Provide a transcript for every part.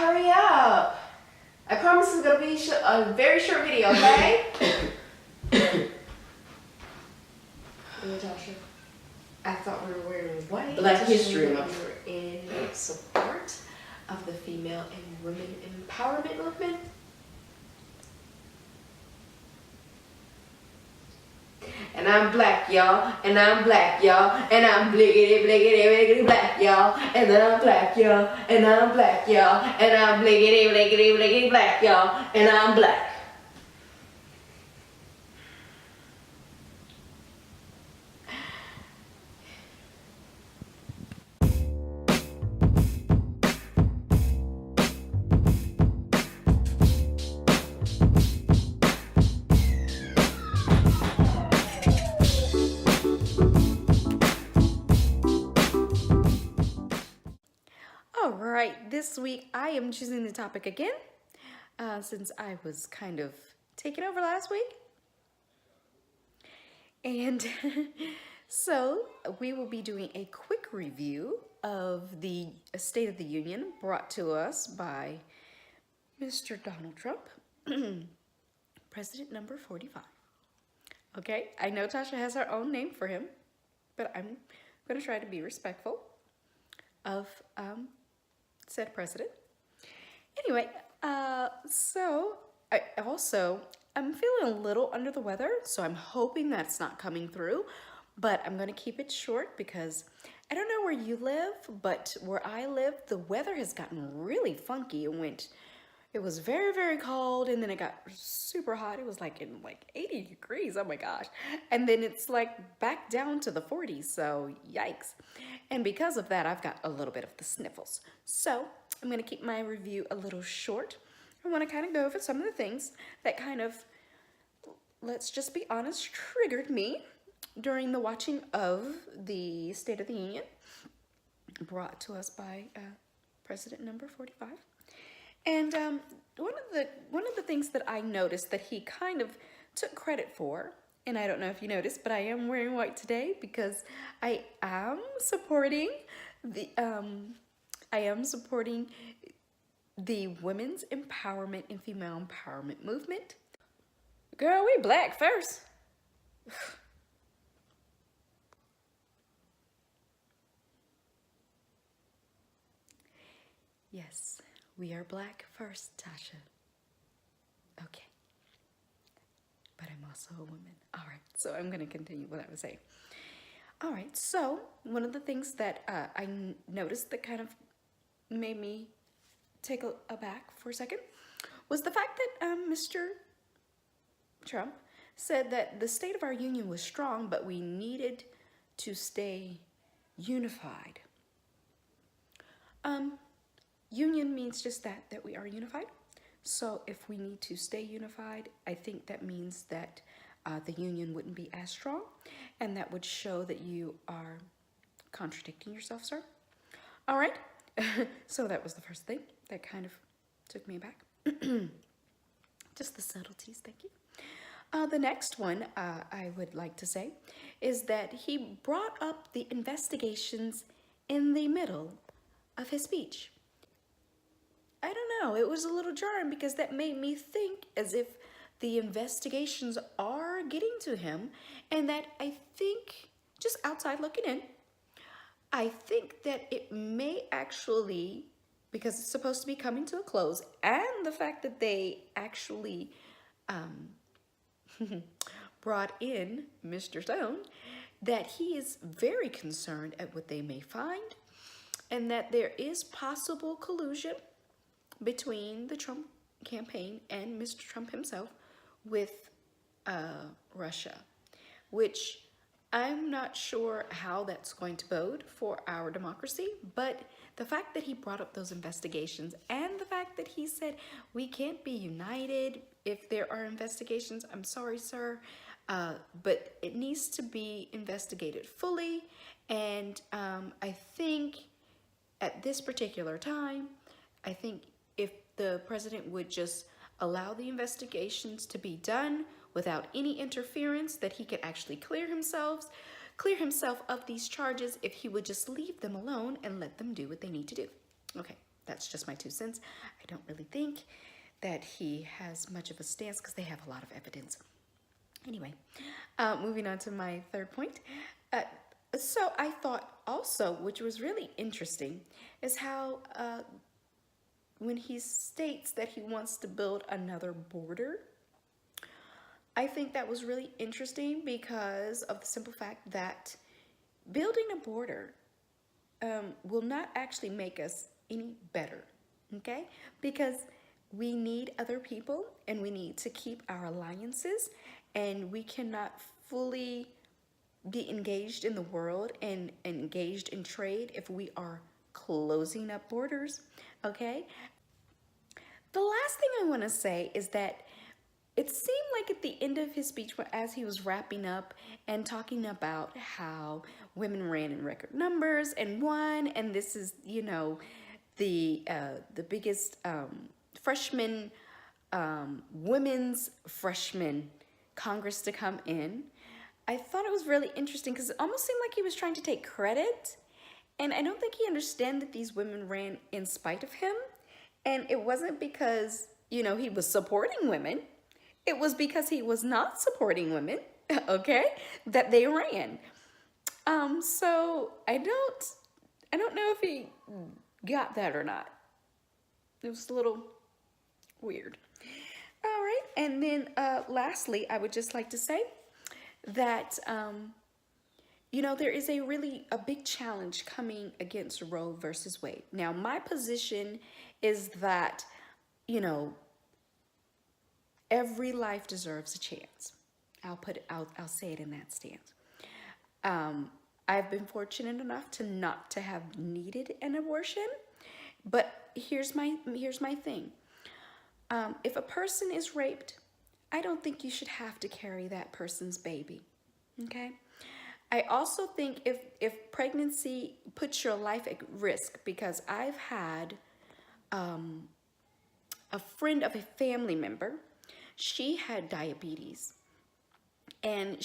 hurry up. I promise it's going to be a very short video, okay? Hey, Tasha. I thought we were wearing white. Black History Month. We were in support of the female and women empowerment movement. And I'm black, y'all. And I'm black, y'all. And I'm bliggity, bliggity, bliggity black, y'all. And then I'm black, y'all. And I'm black, y'all. And I'm bliggity, bliggity, bliggity black, y'all. And I'm black. Alright, this week I am choosing the topic again, since I was kind of taking over last week. And so we will be doing a quick review of the State of the Union brought to us by Mr. Donald Trump, President number 45. Okay, I know Tasha has her own name for him, but I'm going to try to be respectful of said president. Anyway, so I'm feeling a little under the weather, so I'm hoping that's not coming through, but I'm going to keep it short because I don't know where you live, but where I live, the weather has gotten really funky. It was very, very cold, and then it got super hot. It was like in 80 degrees, oh my gosh. And then it's like back down to the 40s, so yikes. And because of that, I've got a little bit of the sniffles. So I'm gonna keep my review a little short. I wanna kind of go over some of the things that kind of, let's just be honest, triggered me during the watching of the State of the Union brought to us by President number 45. And one of the things that I noticed that he kind of took credit for, and I don't know if you noticed, but I am wearing white today because I am supporting the women's empowerment and female empowerment movement. Girl, we black first. Yes. We are black first, Tasha. Okay. But I'm also a woman. All right, so I'm going to continue what I was saying. All right, so one of the things that I noticed that kind of made me take aback for a second was the fact that Mr. Trump said that the state of our union was strong, but we needed to stay unified. Union means just that we are unified. So if we need to stay unified, I think that means that the union wouldn't be as strong, and that would show that you are contradicting yourself, sir. All right, so that was the first thing that kind of took me back. Just the subtleties, thank you. The next one I would like to say is that he brought up the investigations in the middle of his speech. I don't know, it was a little jarring because that made me think as if the investigations are getting to him, and that I think, just outside looking in, I think that it may actually, because it's supposed to be coming to a close, and the fact that they actually brought in Mr. Stone, that he is very concerned at what they may find, and that there is possible collusion between the Trump campaign and Mr. Trump himself with Russia, which I'm not sure how that's going to bode for our democracy, but the fact that he brought up those investigations and the fact that he said we can't be united if there are investigations, I'm sorry, sir, but it needs to be investigated fully, and I think at this particular time, I think if the president would just allow the investigations to be done without any interference, that he could actually clear himself of these charges if he would just leave them alone and let them do what they need to do. Okay, That's just my 2 cents. I don't really think that he has much of a stance because they have a lot of evidence. Anyway, moving on to my third point. So I thought also, which was really interesting, is how when he states that he wants to build another border, I think that was really interesting because of the simple fact that building a border will not actually make us any better, okay? Because we need other people and we need to keep our alliances, and we cannot fully be engaged in the world and engaged in trade if we are closing up borders, okay? The last thing I want to say is that it seemed like at the end of his speech, as he was wrapping up and talking about how women ran in record numbers and won, and this is, you know, the biggest freshman women's freshman Congress to come in. I thought it was really interesting because it almost seemed like he was trying to take credit, and I don't think he understood that these women ran in spite of him, and it wasn't because, you know, he was supporting women. It was because he was not supporting women, okay, that they ran. So I don't know if he got that or not. It was a little weird. All right, and then lastly, I would just like to say that, you know, there is a big challenge coming against Roe versus Wade. Now, my position is that, you know, every life deserves a chance. I'll say it in that stance. I've been fortunate enough to not to have needed an abortion, but here's my thing. If a person is raped, I don't think you should have to carry that person's baby. Okay? I also think if pregnancy puts your life at risk, because I've had a friend of a family member. She had diabetes, and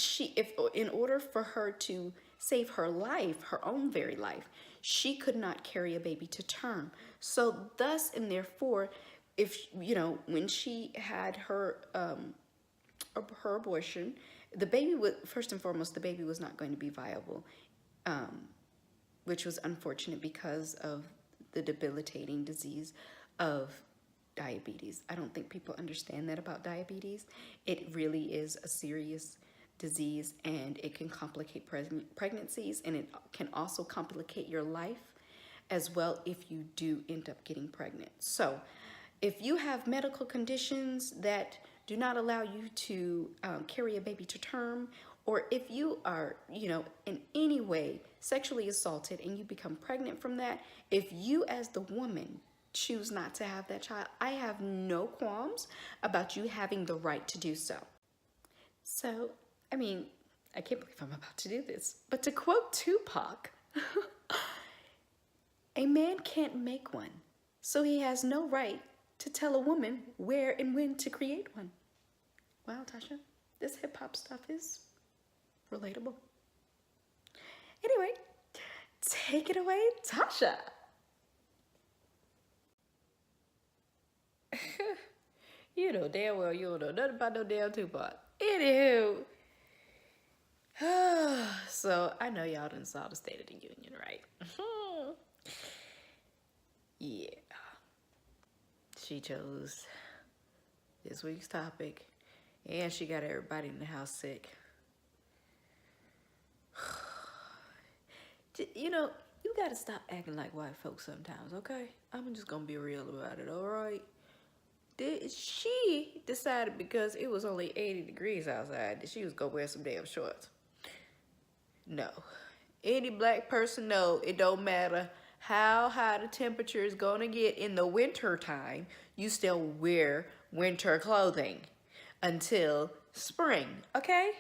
in order for her to save her life, her own very life, she could not carry a baby to term. So thus and therefore, if you know, when she had her abortion, the baby was, first and foremost, the baby was not going to be viable, which was unfortunate because of the debilitating disease of diabetes. I don't think people understand that about diabetes. It really is a serious disease, and it can complicate pregnancies, and it can also complicate your life as well if you do end up getting pregnant. So if you have medical conditions that do not allow you to carry a baby to term, or if you are, you know, in any way sexually assaulted and you become pregnant from that, if you as the woman choose not to have that child, I have no qualms about you having the right to do so. So, I mean, I can't believe I'm about to do this, but to quote Tupac, a man can't make one, so he has no right to tell a woman where and when to create one. Wow, Tasha, this hip-hop stuff is relatable. Anyway, take it away, Tasha. You know damn well you don't know nothing about no damn Tupac. Anywho, so I know y'all done saw the State of the Union, right? Yeah. She chose this week's topic, and she got everybody in the house sick. You know, you gotta stop acting like white folks sometimes, okay? I'm just gonna be real about it, all right? She decided because it was only 80 degrees outside that she was gonna wear some damn shorts. No. Any black person know it don't matter how high the temperature is gonna get in the winter time, you still wear winter clothing until spring, okay?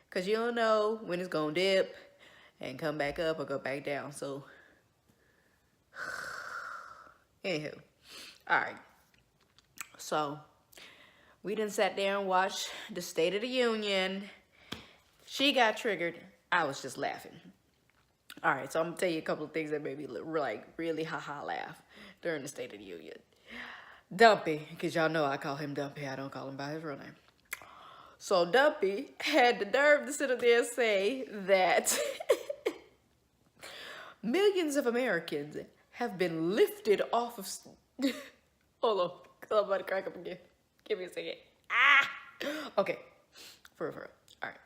Because you don't know when it's gonna dip and come back up or go back down. So, anywho, all right. So, we done sat there and watched the State of the Union. She got triggered. I was just laughing. All right, so I'm gonna tell you a couple of things that made me like really haha laugh during the State of the Union. Dumpy, because y'all know I call him Dumpy. I don't call him by his real name. So Dumpy had the nerve to sit up there and say that millions of Americans have been lifted off of... Hold on, because I'm about to crack up again. Give me a second. Ah! Okay, for real. All right,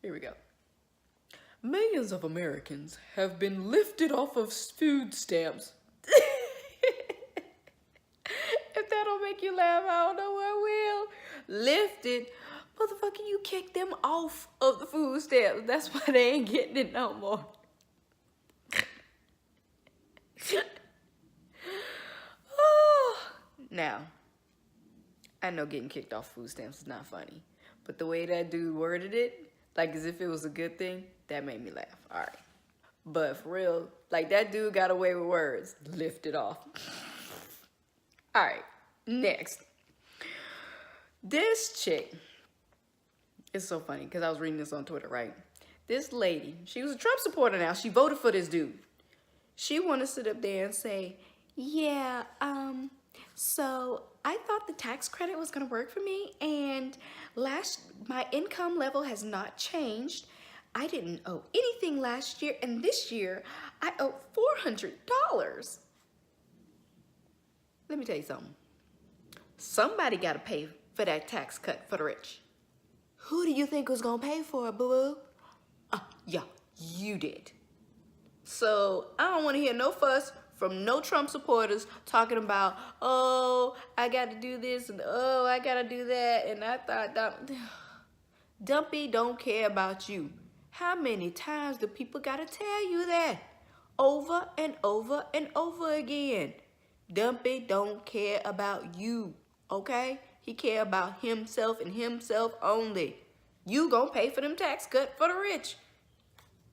here we go. Millions of Americans have been lifted off of food stamps. If that don't make you laugh, I don't know what will. Lifted. Motherfucker, you kicked them off of the food stamps. That's why they ain't getting it no more. Now, I know getting kicked off food stamps is not funny, but the way that dude worded it, like as if it was a good thing, that made me laugh. All right. But for real, like that dude got away with words. Lifted off. All right, next. This chick, it's so funny because I was reading this on Twitter, right? This lady, she was a Trump supporter now. She voted for this dude. She wanted to sit up there and say, yeah, so I thought the tax credit was gonna work for me, and my income level has not changed. I didn't owe anything last year, and this year I owe $400. Let me tell you something. Somebody got to pay for that tax cut for the rich. Who do you think was going to pay for it, boo-boo? Yeah, you did. So I don't want to hear no fuss from no Trump supporters talking about, oh, I got to do this, and oh, I got to do that. And I thought, Dumpy don't care about you. How many times do people got to tell you that? Over and over and over again. Dumpy don't care about you, okay? He care about himself and himself only. You gonna pay for them tax cut for the rich.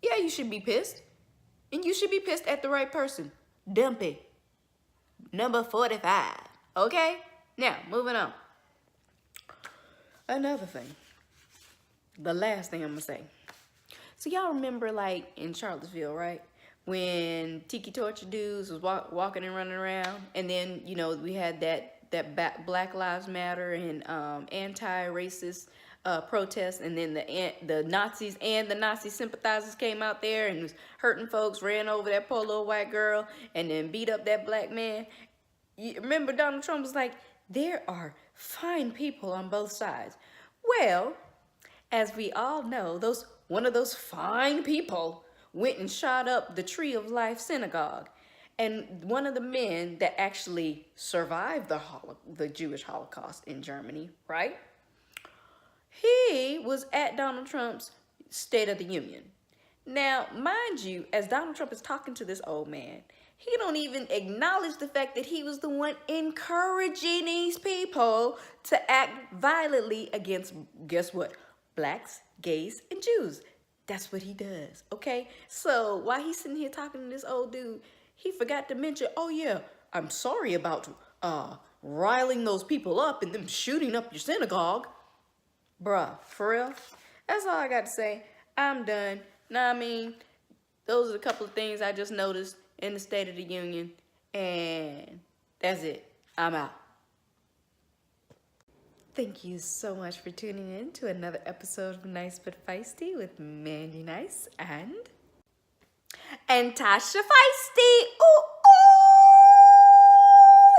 Yeah, you should be pissed. And you should be pissed at the right person. Dumpy. Number 45, okay? Now, moving on. Another thing. The last thing I'm gonna say. So y'all remember like in Charlottesville, right? When Tiki Torture dudes was walking and running around, and then, you know, we had that Black Lives Matter and anti-racist protests, and then the Nazis and the Nazi sympathizers came out there and was hurting folks, ran over that poor little white girl, and then beat up that black man. You remember Donald Trump was like, there are fine people on both sides. Well, as we all know, one of those fine people went and shot up the Tree of Life synagogue. And one of the men that actually survived the Jewish Holocaust in Germany, right? He was at Donald Trump's State of the Union. Now, mind you, as Donald Trump is talking to this old man, he don't even acknowledge the fact that he was the one encouraging these people to act violently against, guess what? Blacks, gays, and Jews. That's what he does, okay? So while he's sitting here talking to this old dude, he forgot to mention, oh yeah, I'm sorry about riling those people up and them shooting up your synagogue. Bruh, for real? That's all I got to say. I'm done. Nah, I mean, those are a couple of things I just noticed in the State of the Union, and that's it. I'm out. Thank you so much for tuning in to another episode of Nice But Feisty with Mandi Nice and Tasha Feisty. Ooh,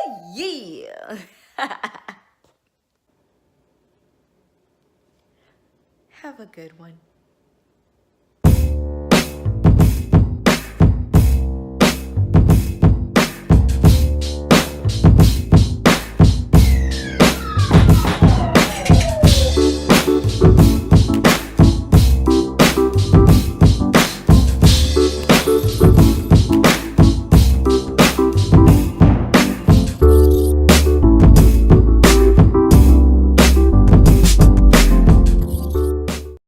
ooh, yeah. Have a good one.